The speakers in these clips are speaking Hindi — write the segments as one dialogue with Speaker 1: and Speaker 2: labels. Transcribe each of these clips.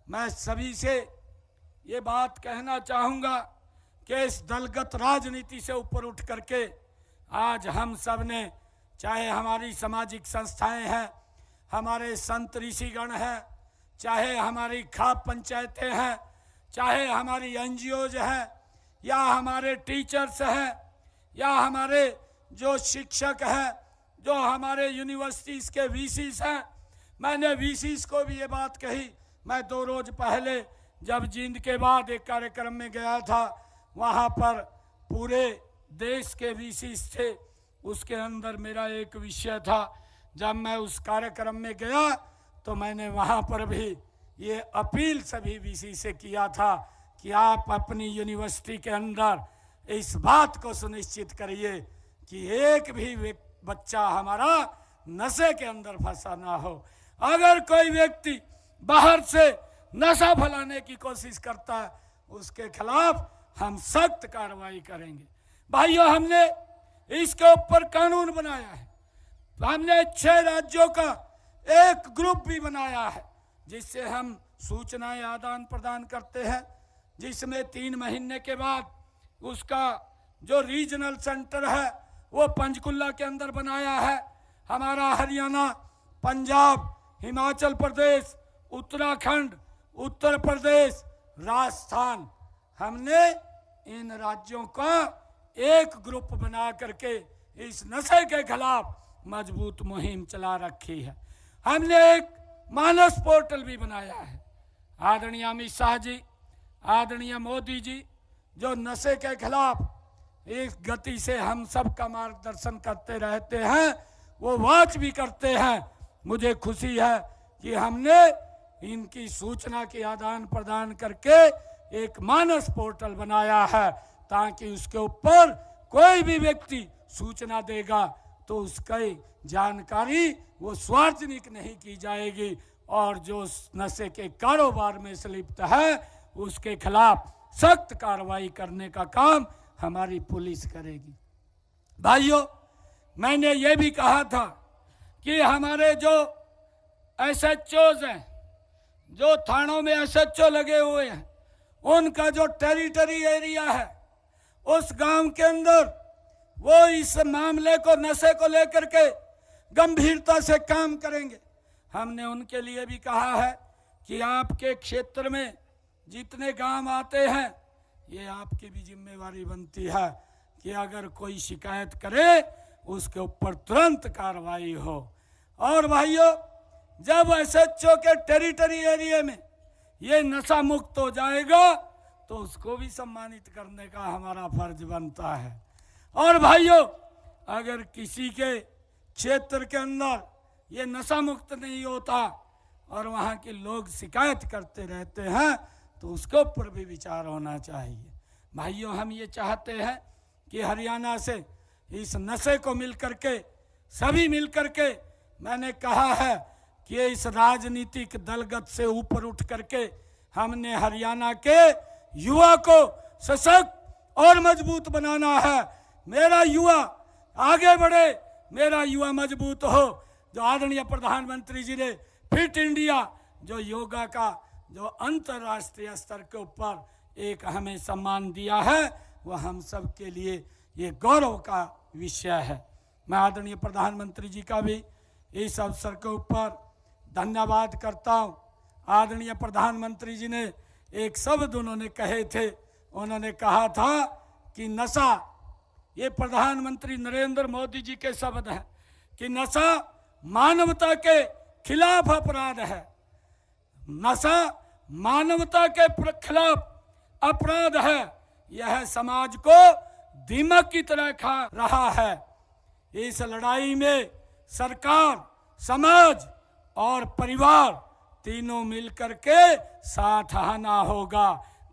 Speaker 1: मैं सभी से ये बात कहना चाहूँगा कि इस दलगत राजनीति से ऊपर उठ करके आज हम सब ने, चाहे हमारी सामाजिक संस्थाएं हैं, हमारे संत ऋषिगण हैं, चाहे हमारी खाप पंचायतें हैं, चाहे हमारी एनजीओज हैं, या हमारे टीचर्स हैं, या हमारे जो शिक्षक हैं, जो हमारे यूनिवर्सिटीज़ के वीसीस हैं। मैंने वीसीस को भी ये बात कही। मैं 2 रोज पहले जब जींद के बाद एक कार्यक्रम में गया था, वहाँ पर पूरे देश के वीसीस थे। उसके अंदर मेरा एक विषय था। जब मैं उस कार्यक्रम में गया तो मैंने वहाँ पर भी ये अपील सभी वीसी से किया था कि आप अपनी यूनिवर्सिटी के अंदर इस बात को सुनिश्चित करिए कि एक भी बच्चा हमारा नशे के अंदर फंसा ना हो। अगर कोई व्यक्ति बाहर से नशा फैलाने की कोशिश करता है, उसके खिलाफ हम सख्त कार्रवाई करेंगे। भाइयों, हमने इसके ऊपर कानून बनाया है। हमने 6 राज्यों का एक ग्रुप भी बनाया है जिससे हम सूचनाएं आदान प्रदान करते हैं, जिसमें 3 महीने के बाद उसका जो रीजनल सेंटर है वो पंचकुला के अंदर बनाया है। हमारा हरियाणा, पंजाब, हिमाचल प्रदेश, उत्तराखंड, उत्तर प्रदेश, राजस्थान, हमने इन राज्यों का एक ग्रुप बना करके इस नशे के खिलाफ मजबूत मुहिम चला रखी है। हमने एक मानस पोर्टल भी बनाया है। आदरणीय अमित शाह जी, आदरणीय मोदी जी जो नशे के खिलाफ एक गति से हम सब का मार्गदर्शन करते रहते हैं, वो वॉच भी करते हैं। मुझे खुशी है कि हमने इनकी सूचना के आदान प्रदान करके एक मानस पोर्टल बनाया है, ताकि उसके ऊपर कोई भी व्यक्ति सूचना देगा तो उसकी जानकारी वो सार्वजनिक नहीं की जाएगी, और जो नशे के कारोबार में संलिप्त है उसके खिलाफ सख्त कार्रवाई करने का काम हमारी पुलिस करेगी। भाइयों, मैंने ये भी कहा था कि हमारे जो एसएचओज हैं, जो थानों में एसएचओ लगे हुए हैं, उनका जो टेरिटरी एरिया है, उस गांव के अंदर वो इस मामले को, नशे को लेकर के गंभीरता से काम करेंगे। हमने उनके लिए भी कहा है कि आपके क्षेत्र में जितने गांव आते हैं, ये आपकी भी जिम्मेवारी बनती है कि अगर कोई शिकायत करे उसके ऊपर तुरंत कार्रवाई हो। और भाइयों, जब एसएचओ के टेरिटरी एरिया में ये नशा मुक्त हो जाएगा तो उसको भी सम्मानित करने का हमारा फर्ज बनता है। और भाइयों, अगर किसी के क्षेत्र के अंदर ये नशा मुक्त नहीं होता और वहाँ के लोग शिकायत करते रहते हैं तो उसके ऊपर भी विचार होना चाहिए। भाइयों, हम ये चाहते हैं कि हरियाणा से इस नशे को मिल करके, सभी मिल करके, मैंने कहा है कि इस राजनीतिक दलगत से ऊपर उठ करके हमने हरियाणा के युवा को सशक्त और मजबूत बनाना है। मेरा युवा आगे बढ़े, मेरा युवा मजबूत हो। जो आदरणीय प्रधानमंत्री जी ने फिट इंडिया, जो योगा का जो अंतर्राष्ट्रीय स्तर के ऊपर एक हमें सम्मान दिया है, वह हम सब के लिए ये गौरव का विषय है। मैं आदरणीय प्रधानमंत्री जी का भी इस अवसर के ऊपर धन्यवाद करता हूँ। आदरणीय प्रधानमंत्री जी ने एक शब्द उन्होंने कहे थे, उन्होंने कहा था कि नशा, ये प्रधानमंत्री नरेंद्र मोदी जी के शब्द हैं कि नशा मानवता के खिलाफ अपराध है। नशा मानवता के खिलाफ अपराध है। यह समाज को दीमक की तरह खा रहा है। इस लड़ाई में सरकार, समाज और परिवार तीनों मिलकर के साथ आना होगा,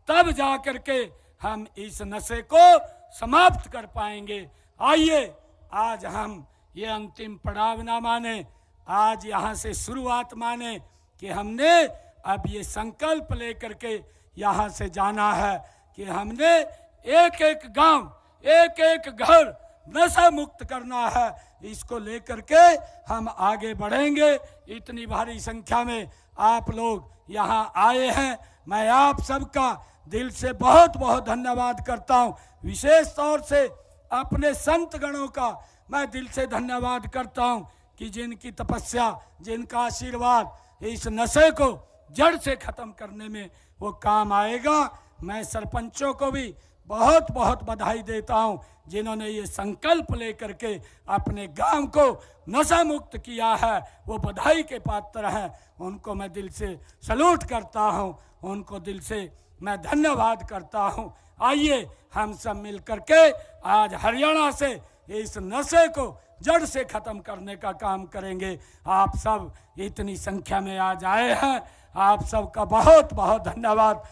Speaker 1: तब जाकर के हम इस नशे को समाप्त कर पाएंगे। आइए, आज हम ये अंतिम पड़ाव ना माने, आज यहाँ से शुरुआत माने कि हमने अब ये संकल्प लेकर के यहाँ से जाना है कि हमने एक एक गांव, एक एक घर नशा मुक्त करना है। इसको लेकर के हम आगे बढ़ेंगे। इतनी भारी संख्या में आप लोग यहाँ आए हैं। मैं आप सबका दिल से बहुत बहुत धन्यवाद करता हूँ। विशेष तौर से अपने संत गणों का मैं दिल से धन्यवाद करता हूँ कि जिनकी तपस्या, जिनका आशीर्वाद इस नशे को जड़ से ख़त्म करने में वो काम आएगा। मैं सरपंचों को भी बहुत बहुत बधाई देता हूँ जिन्होंने ये संकल्प लेकर के अपने गांव को नशा मुक्त किया है, वो बधाई के पात्र हैं। उनको मैं दिल से सैल्यूट करता हूँ, उनको दिल से मैं धन्यवाद करता हूँ। आइए हम सब मिल करके आज हरियाणा से इस नशे को जड़ से ख़त्म करने का काम करेंगे। आप सब इतनी संख्या में आज आए हैं, आप सबका बहुत बहुत धन्यवाद।